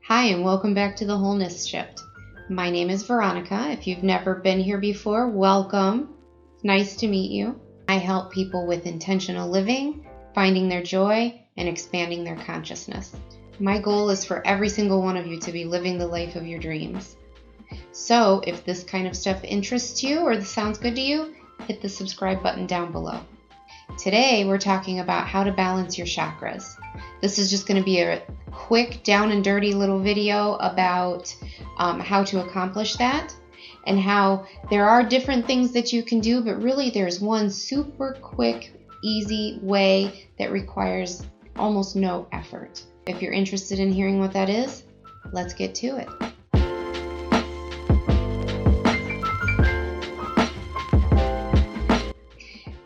Hi, and welcome back to the Wholeness Shift. My name is Veronica. If you've never been here before, welcome. It's nice to meet you. I help people with intentional living, finding their joy, and expanding their consciousness. My goal is for every single one of you to be living the life of your dreams. So if this kind of stuff interests you or this sounds good to you, hit the subscribe button down below. Today, we're talking about how to balance your chakras. This is just going to be a quick, down and dirty little video about how to accomplish that and how there are different things that you can do, but really there's one super quick, easy way that requires almost no effort. If you're interested in hearing what that is, let's get to it.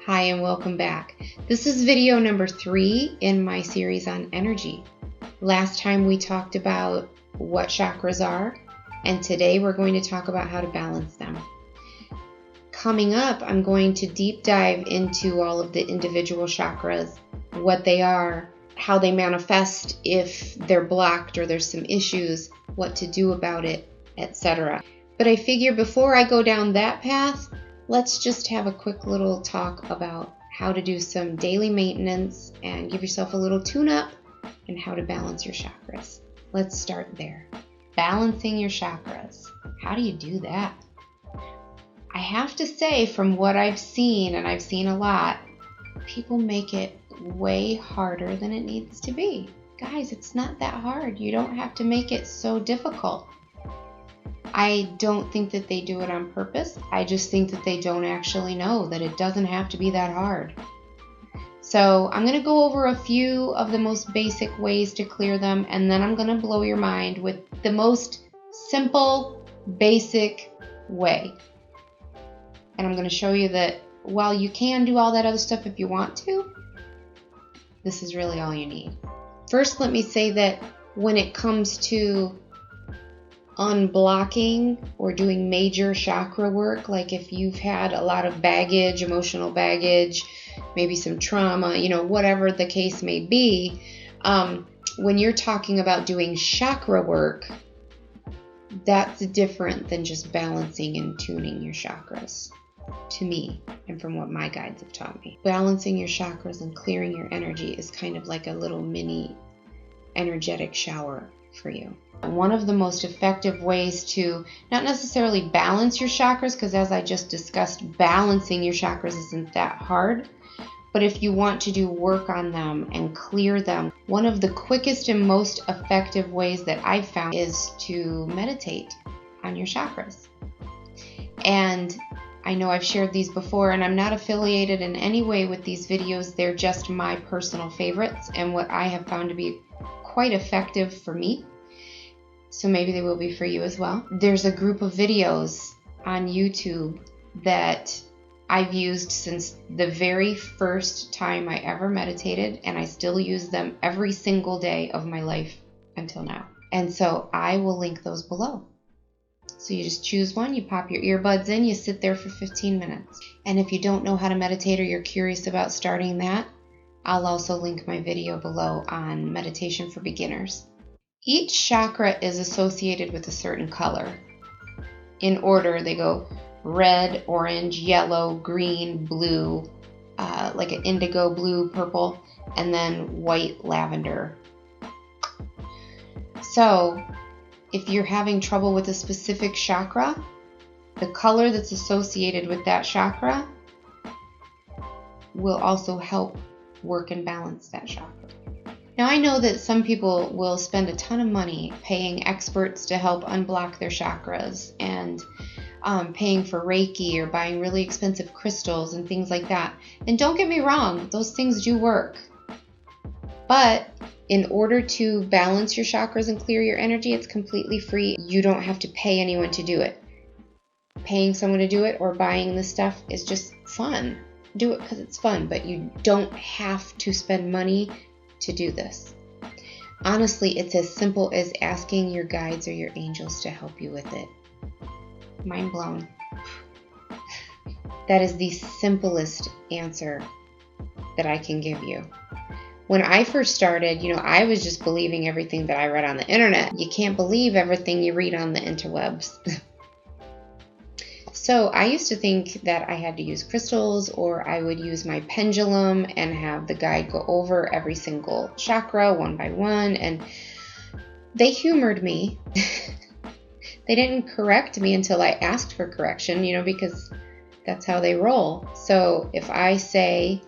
Hi, and welcome back. This is video number 3 in my series on energy. Last time we talked about what chakras are, and today we're going to talk about how to balance them. Coming up, I'm going to deep dive into all of the individual chakras, what they are, how they manifest if they're blocked or there's some issues, what to do about it, etc. But I figure before I go down that path, let's just have a quick little talk about how to do some daily maintenance and give yourself a little tune-up and how to balance your chakras. Let's start there. Balancing your chakras. How do you do that? I have to say, from what I've seen, and I've seen a lot, people make it way harder than it needs to be. Guys, it's not that hard. You don't have to make it so difficult. I don't think that they do it on purpose. I just think that they don't actually know that it doesn't have to be that hard. So I'm going to go over a few of the most basic ways to clear them, and then I'm going to blow your mind with the most simple, basic way. And I'm going to show you that while you can do all that other stuff if you want to, this is really all you need. First, let me say that when it comes to unblocking or doing major chakra work, like if you've had a lot of baggage, emotional baggage, maybe some trauma, whatever the case may be, when you're talking about doing chakra work, that's different than just balancing and tuning your chakras, to me, and from what my guides have taught me. Balancing your chakras and clearing your energy is kind of like a little mini energetic shower for you. One of the most effective ways to not necessarily balance your chakras, because as I just discussed, balancing your chakras isn't that hard, but if you want to do work on them and clear them, one of the quickest and most effective ways that I've found is to meditate on your chakras. And I know I've shared these before, and I'm not affiliated in any way with these videos. They're just my personal favorites and what I have found to be quite effective for me. So maybe they will be for you as well. There's a group of videos on YouTube that I've used since the very first time I ever meditated, and I still use them every single day of my life until now. And so I will link those below. So you just choose one, you pop your earbuds in, you sit there for 15 minutes. And if you don't know how to meditate or you're curious about starting that, I'll also link my video below on meditation for beginners. Each chakra is associated with a certain color. In order, they go red, orange, yellow, green, blue, like an indigo blue, purple, and then white, lavender. So, if you're having trouble with a specific chakra, the color that's associated with that chakra will also help work and balance that chakra. Now, I know that some people will spend a ton of money paying experts to help unblock their chakras and paying for Reiki or buying really expensive crystals and things like that. And don't get me wrong, those things do work. But in order to balance your chakras and clear your energy, it's completely free. You don't have to pay anyone to do it. Paying someone to do it or buying this stuff is just fun. Do it because it's fun, but you don't have to spend money to do this. Honestly, it's as simple as asking your guides or your angels to help you with it. Mind blown. That is the simplest answer that I can give you. When I first started, I was just believing everything that I read on the internet. You can't believe everything you read on the interwebs. So I used to think that I had to use crystals, or I would use my pendulum and have the guide go over every single chakra one by one. And they humored me. They didn't correct me until I asked for correction, because that's how they roll. So if I say,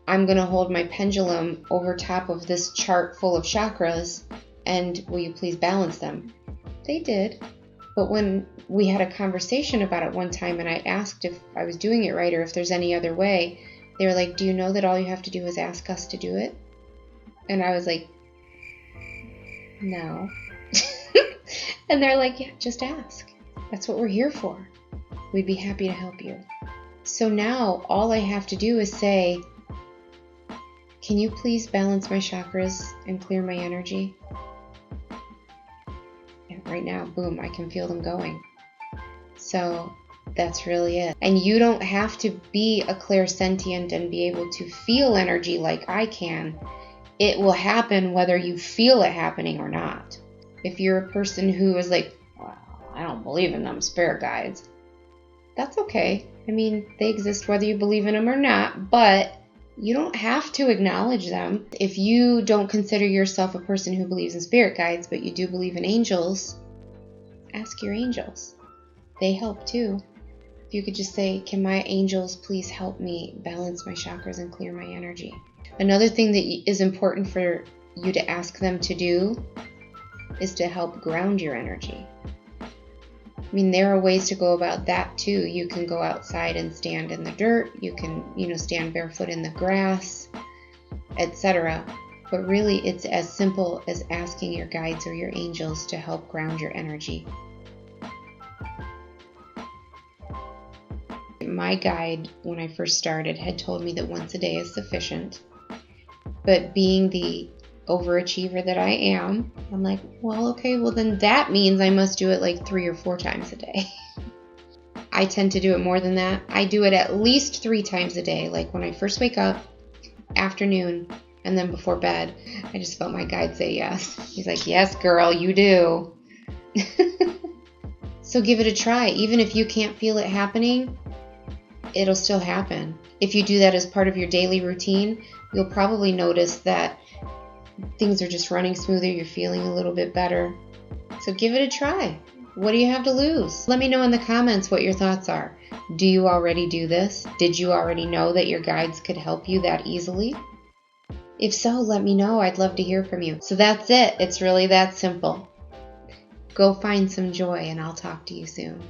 I'm going to hold my pendulum over top of this chart full of chakras, and will you please balance them? They did. But when we had a conversation about it one time and I asked if I was doing it right or if there's any other way, they were like, do you know that all you have to do is ask us to do it? And I was like, no. And they're like, yeah, just ask. That's what we're here for. We'd be happy to help you. So now all I have to do is say, can you please balance my chakras and clear my energy? And right now, boom, I can feel them going. So that's really it. And you don't have to be a clairsentient and be able to feel energy like I can. It will happen whether you feel it happening or not. If you're a person who is like, well, I don't believe in them spirit guides, that's okay. I mean, they exist whether you believe in them or not, but you don't have to acknowledge them. If you don't consider yourself a person who believes in spirit guides, but you do believe in angels, ask your angels. They help too. If you could just say, can my angels please help me balance my chakras and clear my energy? Another thing that is important for you to ask them to do is to help ground your energy. I mean, there are ways to go about that too. You can go outside and stand in the dirt. You can, stand barefoot in the grass, etc. But really, it's as simple as asking your guides or your angels to help ground your energy. My guide, when I first started, had told me that once a day is sufficient. But being the overachiever that I am, I'm like, well, okay, well then that means I must do it like 3 or 4 times a day. I tend to do it more than that. I do it at least 3 times a day, like when I first wake up, afternoon, and then before bed. I just felt my guide say yes. He's like, yes, girl, you do. So give it a try. Even if you can't feel it happening, it'll still happen. If you do that as part of your daily routine, you'll probably notice that things are just running smoother. You're feeling a little bit better. So give it a try. What do you have to lose? Let me know in the comments what your thoughts are. Do you already do this? Did you already know that your guides could help you that easily? If so, let me know. I'd love to hear from you. So that's it. It's really that simple. Go find some joy, and I'll talk to you soon.